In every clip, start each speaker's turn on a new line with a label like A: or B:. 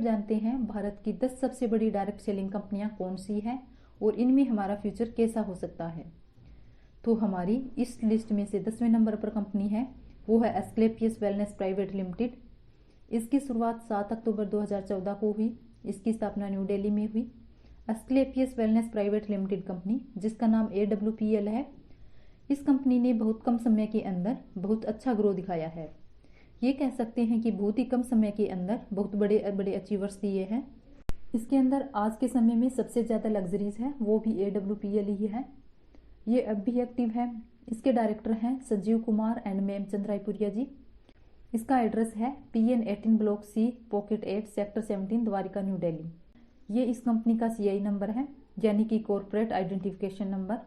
A: जानते हैं भारत की 10 सबसे बड़ी डायरेक्ट सेलिंग कंपनियां कौन सी हैं और इनमें हमारा फ्यूचर कैसा हो सकता है। तो हमारी इस लिस्ट में से 10वें नंबर पर कंपनी है वो है एस्क्लेपियस वेलनेस प्राइवेट लिमिटेड। इसकी शुरुआत 7 अक्टूबर 2014 को हुई। इसकी स्थापना न्यू दिल्ली में हुई। Asclepius wellness private limited company, जिसका नाम AWPL है, इस कंपनी ने बहुत कम समय के अंदर बहुत अच्छा ग्रो दिखाया है। ये कह सकते हैं कि बहुत ही कम समय के अंदर बहुत बड़े बड़े अचीवर्स दिए हैं। इसके अंदर आज के समय में सबसे ज़्यादा लग्जरीज है वो भी AWPL ही है। ये अब भी एक्टिव है। इसके डायरेक्टर हैं संजीव कुमार एंड मैम चंद्रायपुरिया जी। इसका एड्रेस है PN 18 block C pocket 8 sector 17 Dwarka New Delhi. ये इस कंपनी का CI नंबर है, यानी कि कॉर्पोरेट आइडेंटिफिकेशन नंबर।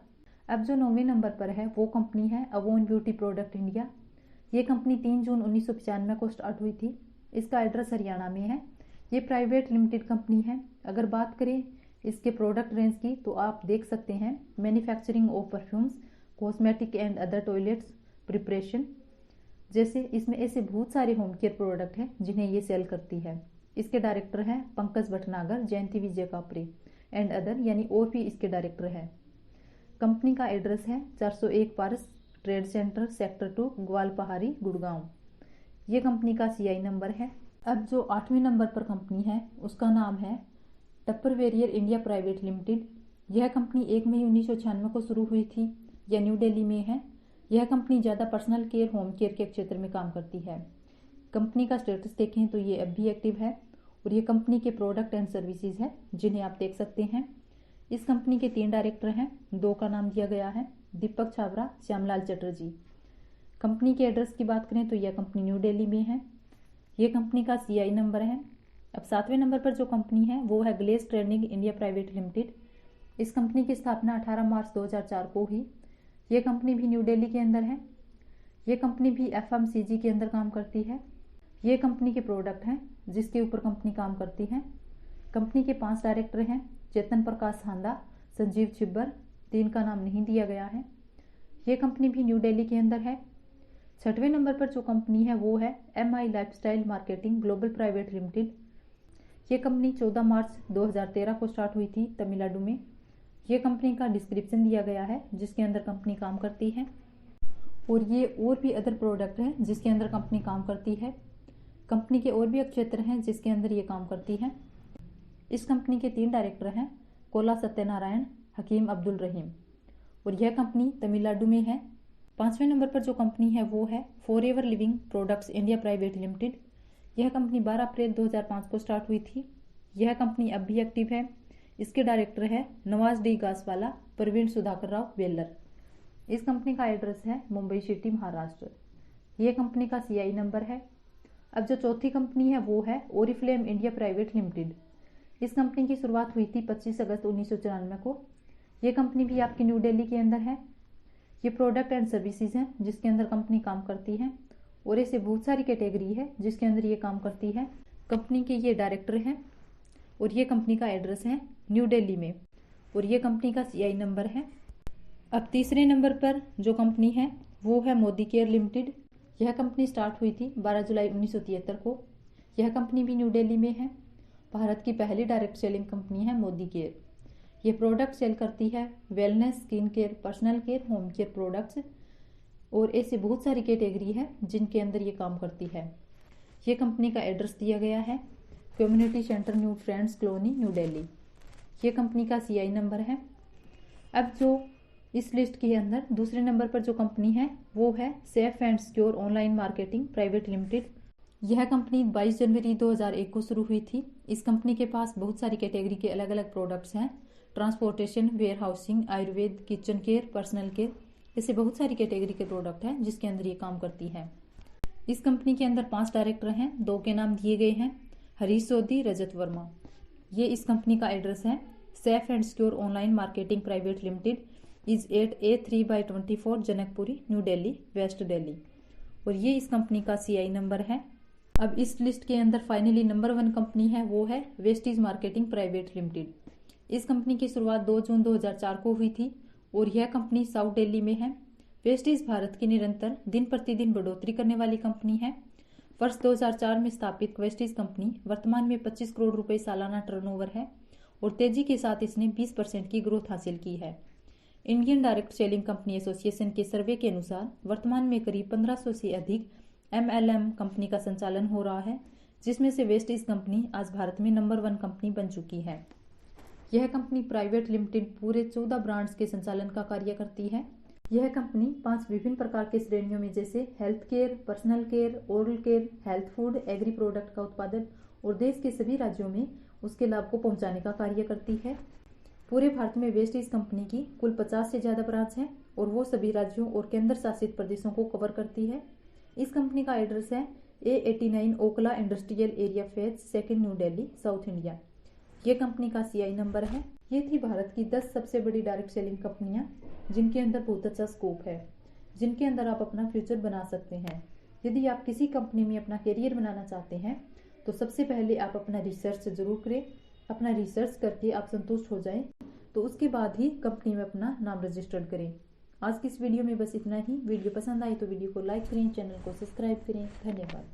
A: अब जो 9वें नंबर पर है वो कंपनी है अवोन ब्यूटी प्रोडक्ट इंडिया। ये कंपनी 3 जून 1995 को स्टार्ट हुई थी। इसका एड्रेस हरियाणा में है। ये प्राइवेट लिमिटेड कंपनी है। अगर बात करें इसके प्रोडक्ट रेंज की तो आप देख सकते हैं manufacturing of perfumes, cosmetic and other toilets preparation, जैसे इसमें ऐसे बहुत सारे होम केयर प्रोडक्ट हैं जिन्हें ये सेल करती है। इसके डायरेक्टर हैं पंकज भटनागर, जयंती विजय कापरे एंड अदर, यानी और भी इसके डायरेक्टर हैं। कंपनी का एड्रेस है 401 पारस ट्रेड सेंटर सेक्टर 2 ग्वालपहाड़ी गुड़गांव। ये कंपनी का CI नंबर है। अब जो 8वें नंबर पर कंपनी है उसका नाम है टप्परवेरियर इंडिया प्राइवेट लिमिटेड। यह कंपनी 1 मई 1996 को शुरू हुई थी। यह न्यू दिल्ली में है। यह कंपनी ज़्यादा पर्सनल केयर होम केयर के क्षेत्र में काम करती है। कंपनी का स्टेटस देखें तो ये अब भी एक्टिव है और ये कंपनी के प्रोडक्ट एंड सर्विसेज है जिन्हें आप देख सकते हैं। इस कंपनी के 3 डायरेक्टर हैं, 2 का नाम दिया गया है, दीपक छाबरा, श्यामलाल चटर्जी। कंपनी के एड्रेस की बात करें तो यह कंपनी न्यू दिल्ली में है। ये कंपनी का CI नंबर है। अब 7वें नंबर पर जो कंपनी है वो है glace trending India private limited. इस कंपनी की स्थापना 18 मार्च 2004 को हुई। ये कंपनी भी न्यू दिल्ली के अंदर है। ये कंपनी भी FMCG के अंदर काम करती है। ये कंपनी के प्रोडक्ट हैं जिसके ऊपर कंपनी काम करती है। कंपनी के 5 डायरेक्टर हैं, चेतन प्रकाश हांदा, संजीव छिब्बर, 3 का नाम नहीं दिया गया है। ये कंपनी भी न्यू दिल्ली के अंदर है। 6वें नंबर पर जो कंपनी है वो है MI lifestyle marketing global private limited. ये कंपनी 14 मार्च 2013 को स्टार्ट हुई थी तमिलनाडु में। ये कंपनी का डिस्क्रिप्शन दिया गया है जिसके अंदर कंपनी काम करती है और ये और भी अदर प्रोडक्ट हैं जिसके अंदर कंपनी काम करती है। कंपनी के और भी क्षेत्र हैं जिसके अंदर ये काम करती है। इस कंपनी के 3 डायरेक्टर हैं, कोला सत्यनारायण, हकीम अब्दुल रहीम, और यह कंपनी तमिलनाडु में है। 5वें नंबर पर जो कंपनी है वो है forever living products India private limited. यह कंपनी 12 अप्रैल 2005 को स्टार्ट हुई थी। यह कंपनी अब भी एक्टिव है। इसके डायरेक्टर है नवाज डी गासवाला, प्रवीण सुधाकर राव वेल्लर। इस कंपनी का एड्रेस है मुंबई सिटी, महाराष्ट्र। यह कंपनी का CI नंबर है। अब जो चौथी कंपनी है वो है ओरिफ्लेम इंडिया प्राइवेट लिमिटेड। इस कंपनी की शुरुआत हुई थी 25 अगस्त 1994 को। ये कंपनी भी आपकी न्यू दिल्ली के अंदर है। ये प्रोडक्ट एंड सर्विसेज हैं जिसके अंदर कंपनी काम करती है और ऐसे बहुत सारी कैटेगरी है जिसके अंदर ये काम करती है। कंपनी के ये डायरेक्टर हैं और ये कंपनी का एड्रेस है न्यू दिल्ली में और ये कंपनी का CI नंबर है। अब तीसरे नंबर पर जो कंपनी है वो है मोदी केयर लिमिटेड। यह कंपनी स्टार्ट हुई थी 12 जुलाई 1973 को। यह कंपनी भी न्यू दिल्ली में है। भारत की पहली डायरेक्ट सेलिंग कंपनी है मोदी केयर। ये प्रोडक्ट सेल करती है wellness, skin care, personal care, home care products और ऐसे बहुत सारी कैटेगरी है जिनके अंदर ये काम करती है। ये कंपनी का एड्रेस दिया गया है community centre new friends colony, new Delhi. ये कंपनी का CI नंबर है। अब जो इस लिस्ट के अंदर दूसरे नंबर पर जो कंपनी है वो है safe and secure online marketing private limited. यह कंपनी 22 जनवरी 2001 को शुरू हुई थी। इस कंपनी के पास बहुत सारी कैटेगरी के अलग अलग प्रोडक्ट्स हैं, transportation, warehousing, Ayurveda, kitchen care, personal care, ऐसे बहुत सारी कैटेगरी के प्रोडक्ट हैं जिसके अंदर ये काम करती है। इस कंपनी के अंदर 5 डायरेक्टर हैं, 2 के नाम दिए गए हैं, हरीश सोधी, रजत वर्मा। ये इस कंपनी का एड्रेस है safe and secure online marketing private limited is 8A3/24 Janakpuri, New Delhi, West Delhi, और ये इस कंपनी का CI नंबर है। अब इस लिस्ट के अंदर फाइनली नंबर 1 कंपनी है वो है वेस्टीज मार्केटिंग प्राइवेट लिमिटेड। इस कंपनी की शुरुआत 2 जून 2004 को हुई थी और यह कंपनी साउथ दिल्ली में है। वेस्टीज भारत की निरंतर दिन प्रतिदिन बढ़ोतरी करने वाली कंपनी है। वर्ष 2004 में स्थापित क्वेस्टिज कंपनी वर्तमान में 25 करोड़ रुपए सालाना टर्नओवर है और तेजी के साथ इसने 20% की ग्रोथ हासिल की है। Indian direct selling company association के सर्वे के अनुसार वर्तमान में करीब 1500 से अधिक MLM कंपनी का संचालन हो रहा है, जिसमें से वेस्टिज कंपनी आज भारत में नंबर 1 कंपनी बन चुकी है। यह कंपनी प्राइवेट लिमिटेड पूरे 14 ब्रांड्स के संचालन का कार्य करती है। यह कंपनी 5 विभिन्न प्रकार के श्रेणियों में जैसे health care, personal care, oral care, health food, agree product का उत्पादन और देश के सभी राज्यों में उसके लाभ को पहुंचाने का कार्य करती है। पूरे भारत में वेस्टिज कंपनी की कुल 50 से ज्यादा ब्रांच हैं और वो सभी राज्यों और केंद्र शासित प्रदेशों को कवर करती है। इस कंपनी का एड्रेस है A89 Okhla industrial area phase 2 new Delhi, south India. ये कंपनी का CI नंबर है। ये थी भारत की 10 सबसे बड़ी डायरेक्ट सेलिंग कंपनियां जिनके अंदर बहुत अच्छा स्कोप है, जिनके अंदर आप अपना फ्यूचर बना सकते हैं। यदि आप किसी कंपनी में अपना करियर बनाना चाहते हैं तो सबसे पहले आप अपना रिसर्च जरूर करें। अपना रिसर्च करके आप संतुष्ट हो जाएं तो उसके बाद ही कंपनी में अपना नाम रजिस्टर्ड करें। आज की इस वीडियो में बस इतना ही। वीडियो पसंद आई तो वीडियो को लाइक करें, चैनल को सब्सक्राइब करें। धन्यवाद।